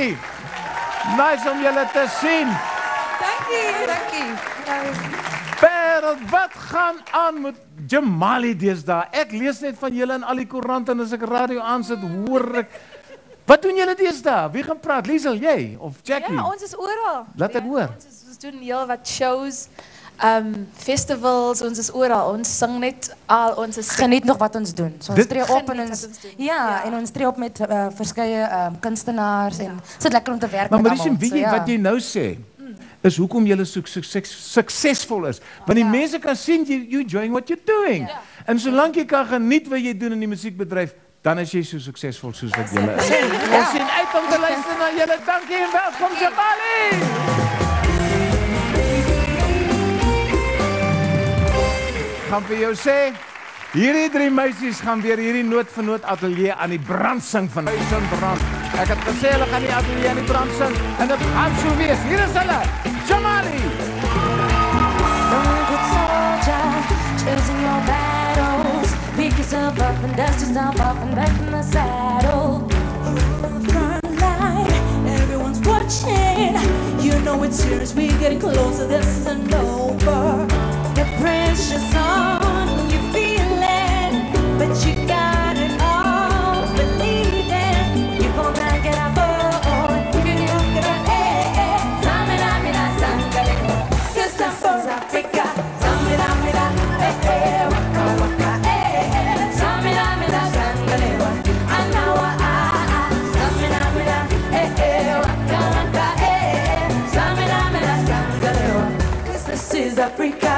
Jamali. Nice om julle te sien. Dankie. Wêreld, wat gaan aan met Jamali deesdae? Ek lees net van julle in al die koerante en as ek radio aansit, hoor ek. Wat doen julle deesdae? Wie gaan praat? Liesel, jy of Jackie? Ja, ons is oral. Laat ek hoor. Ons doen heel wat shows, festivals, ons is oral. Ons sing net al ons is Geniet nog wat ons doen. So ons Dit- tree op en Geniet ons wat ons doen. ja, en ons tree op met verskeie kunstenaars en sit lekker om te werk Maar met Marissa, almal. weet jy wat jy nou sê? Is hoekom julle so suksesvol is. Want die mense kan sien you enjoying what you're doing. En solank jy kan geniet wat jy doen in die musiekbedryf, dan is jy so suksesvol soos wat julle is. Ons sien uit om te luister na julle. Dankie en welkom Jamali. Gaan vir jou sê, hierdie 3 meisies gaan weer hierdie noot vir noot ateljee aan die brand sing van brand. Ek het gesê hulle gaan die ateljee aan die brand sing en dit gaan so wees. Hier is hulle, Jamali. Good soldier, choosing your battles. Pick yourself up and dust yourself off and back in the saddle. On the front line, everyone's watching. You know it's serious, we're getting closer, this isn't over. Your pressure's on, you feel it, but you got it all, believe it. You gon' back it up, you can look at it, Samina, Sangale, 'cause this is Africa. Samina, waka, waka, Samina, Sangale, Anawa, Samina, waka, waka, Samina, Sangale, 'cause this is Africa.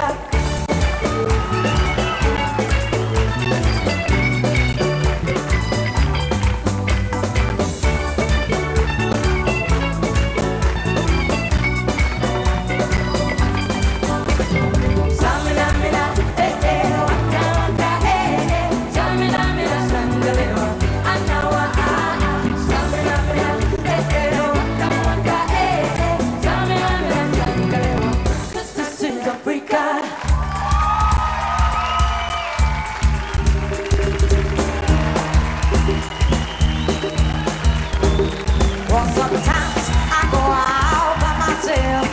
Well, sometimes I go out by myself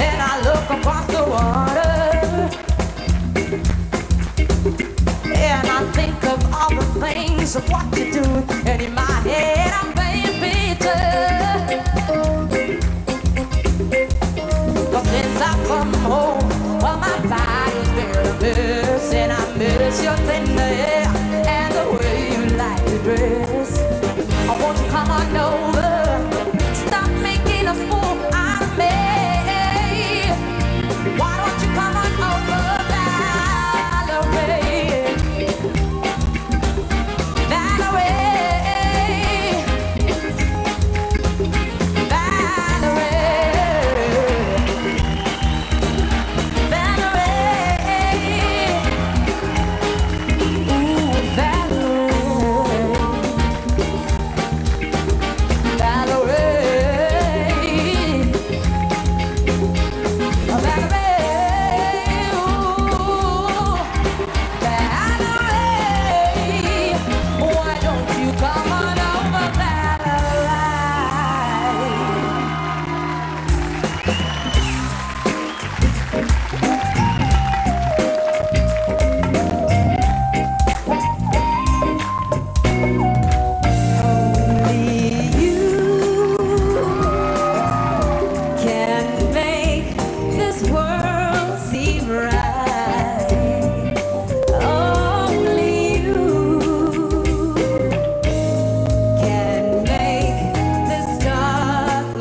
and I look across the water and I think of all the things of what you do, and in my head I'm playing pictures. But since I come home, well my body's very nervous and I miss your tender hair and the way you like to dress. I want you to come on over. Stop making a fool out of me. Why don't you come on over, Valerie? Valerie. Valerie. Valerie. Ooh, Valerie.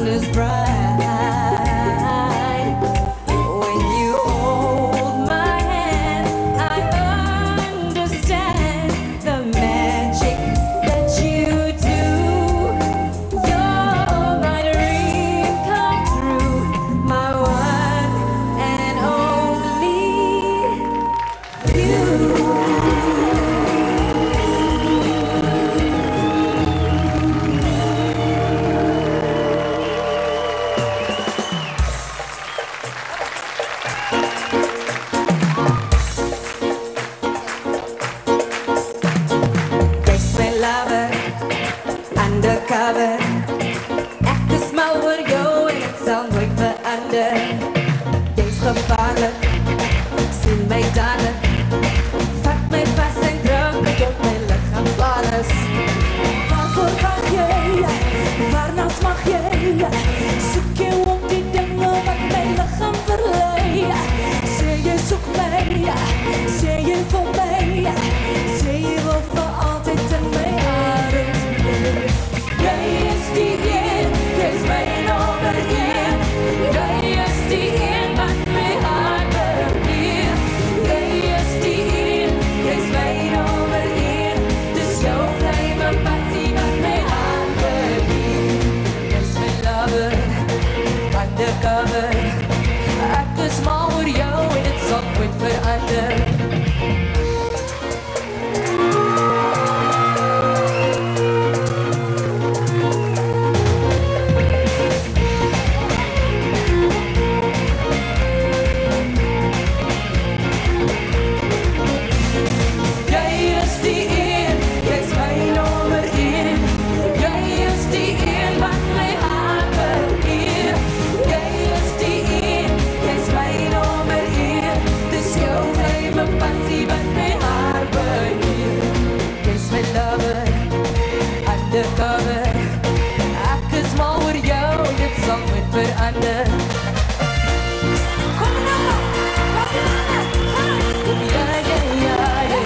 is bright. undercover. Ek is mal oor jou en dit sal nooit verander. Undercover. Ek is mal oor jou, dit sal nooit verander. Kom nou, kom nou, ja, ja, ja, ja.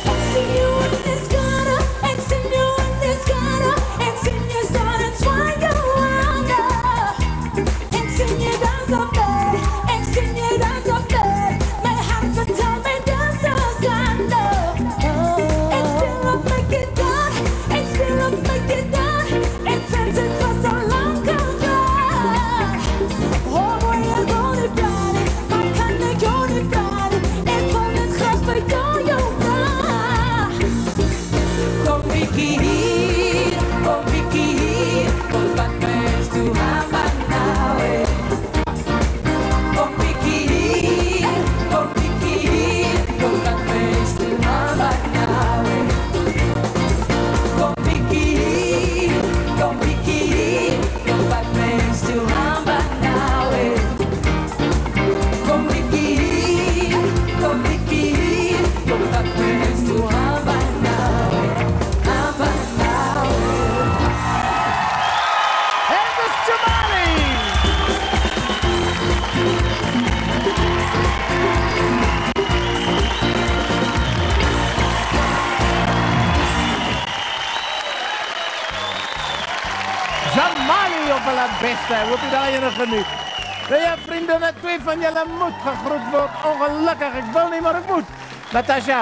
Ek sien jou in die skare, ek sien jou in die skare, ek sien jou staan en zwaai jou handen. Ek sien jou dans op bed. Jamali op hulle beste, hoop jy daai ene geniet. Nou ja, vriende, 2 van julle moet gegroet word. Ongelukkig, ek wil nie, maar ek moet. Natasha.